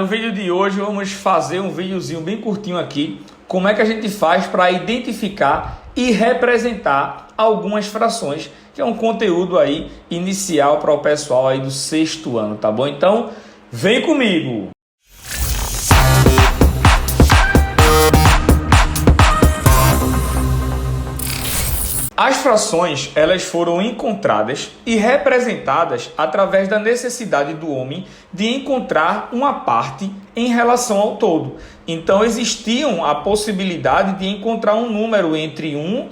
no vídeo de hoje vamos fazer um videozinho bem curtinho aqui, como é que a gente faz para identificar e representar algumas frações, que é um conteúdo aí inicial para o pessoal aí do 6º ano, tá bom? Então, vem comigo! As frações, elas foram encontradas e representadas através da necessidade do homem de encontrar uma parte em relação ao todo. Então, existiam a possibilidade de encontrar um número entre 1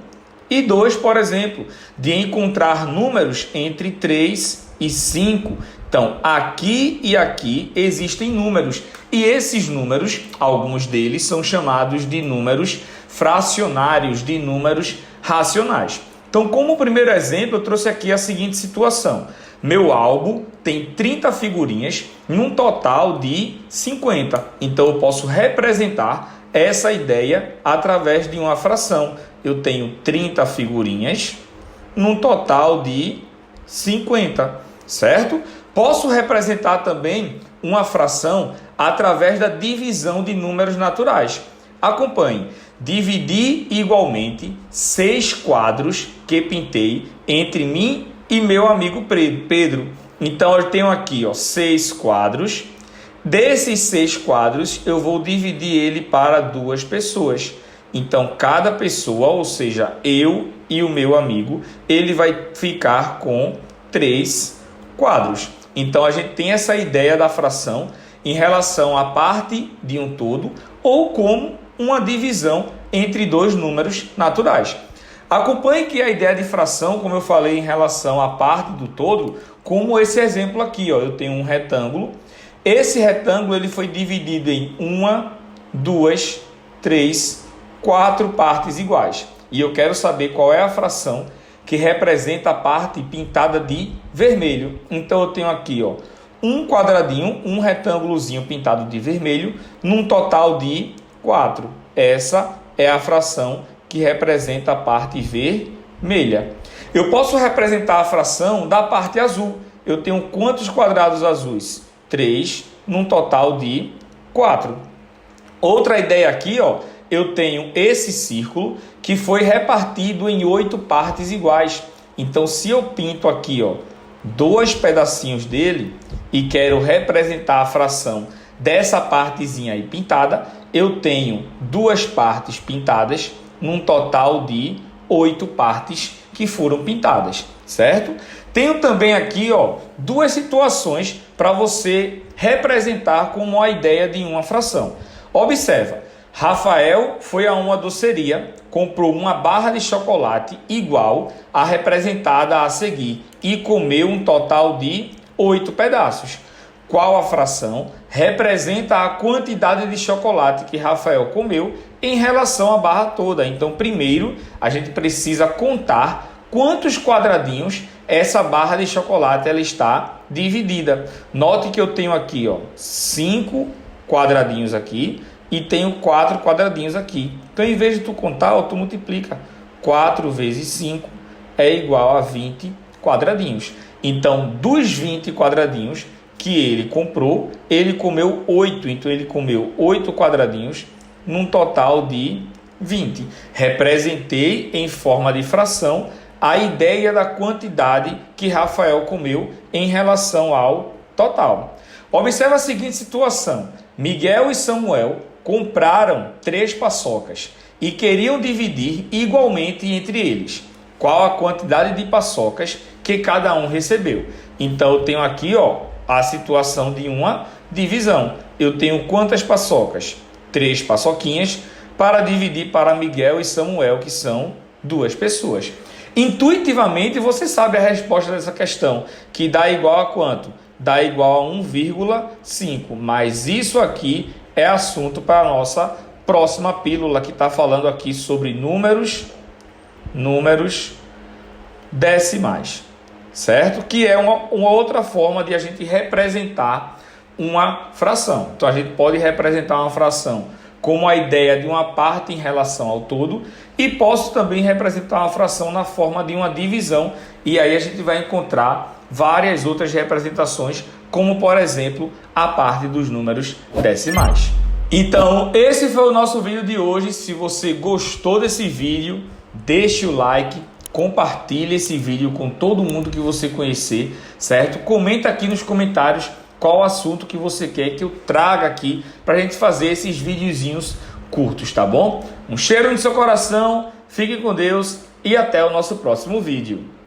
e 2, por exemplo, de encontrar números entre 3 e 5. Então, aqui e aqui existem números, e esses números, alguns deles são chamados de números fracionários, de números racionais. Então, como primeiro exemplo, eu trouxe aqui a seguinte situação. Meu álbum tem 30 figurinhas, num total de 50. Então, eu posso representar essa ideia através de uma fração. Eu tenho 30 figurinhas, num total de 50, certo? Posso representar também uma fração através da divisão de números naturais. Acompanhe. Dividir igualmente 6 quadros que pintei entre mim e meu amigo Pedro. Então, eu tenho aqui 6 quadros. Desses 6 quadros, eu vou dividir ele para 2 pessoas. Então, cada pessoa, ou seja, eu e o meu amigo, ele vai ficar com 3 quadros. Então, a gente tem essa ideia da fração em relação à parte de um todo ou como uma divisão entre 2 números naturais. Acompanhe que a ideia de fração, como eu falei em relação à parte do todo, como esse exemplo aqui, eu tenho um retângulo. Esse retângulo ele foi dividido em 1, 2, 3, 4 partes iguais. E eu quero saber qual é a fração que representa a parte pintada de vermelho. Então eu tenho aqui, um quadradinho, um retângulozinho pintado de vermelho, num total de 4. Essa é a fração que representa a parte vermelha. Eu posso representar a fração da parte azul. Eu tenho quantos quadrados azuis? 3, num total de 4. Outra ideia aqui, eu tenho esse círculo que foi repartido em 8 partes iguais. Então, se eu pinto aqui, 2 pedacinhos dele e quero representar a fração dessa partezinha aí pintada, eu tenho 2 partes pintadas num total de 8 partes que foram pintadas, certo? Tenho também aqui, 2 situações para você representar como a ideia de uma fração. Observa, Rafael foi a uma doceria, comprou uma barra de chocolate igual à representada a seguir e comeu um total de 8 pedaços. Qual a fração representa a quantidade de chocolate que Rafael comeu em relação à barra toda? Então, primeiro, a gente precisa contar quantos quadradinhos essa barra de chocolate ela está dividida. Note que eu tenho aqui 5 quadradinhos aqui e tenho 4 quadradinhos aqui. Então, em vez de tu contar, tu multiplica. 4 vezes 5 é igual a 20 quadradinhos. Então, dos 20 quadradinhos que ele comprou, ele comeu 8. Então, ele comeu 8 quadradinhos num total de 20. Representei em forma de fração a ideia da quantidade que Rafael comeu em relação ao total. Observe a seguinte situação. Miguel e Samuel compraram 3 paçocas e queriam dividir igualmente entre eles. Qual a quantidade de paçocas que cada um recebeu? Então, eu tenho aqui, a situação de uma divisão. Eu tenho quantas paçocas? 3 paçoquinhas para dividir para Miguel e Samuel, que são 2 pessoas. Intuitivamente, você sabe a resposta dessa questão, que dá igual a quanto? Dá igual a 1,5. Mas isso aqui é assunto para a nossa próxima pílula, que está falando aqui sobre números decimais. Certo? Que é uma outra forma de a gente representar uma fração. Então, a gente pode representar uma fração como a ideia de uma parte em relação ao todo e posso também representar uma fração na forma de uma divisão e aí a gente vai encontrar várias outras representações como por exemplo a parte dos números decimais. Então esse foi o nosso vídeo de hoje. Se você gostou desse vídeo, deixe o like, compartilhe esse vídeo com todo mundo que você conhecer, certo? Comenta aqui nos comentários qual assunto que você quer que eu traga aqui para a gente fazer esses videozinhos curtos, tá bom? Um cheiro no seu coração, fique com Deus e até o nosso próximo vídeo.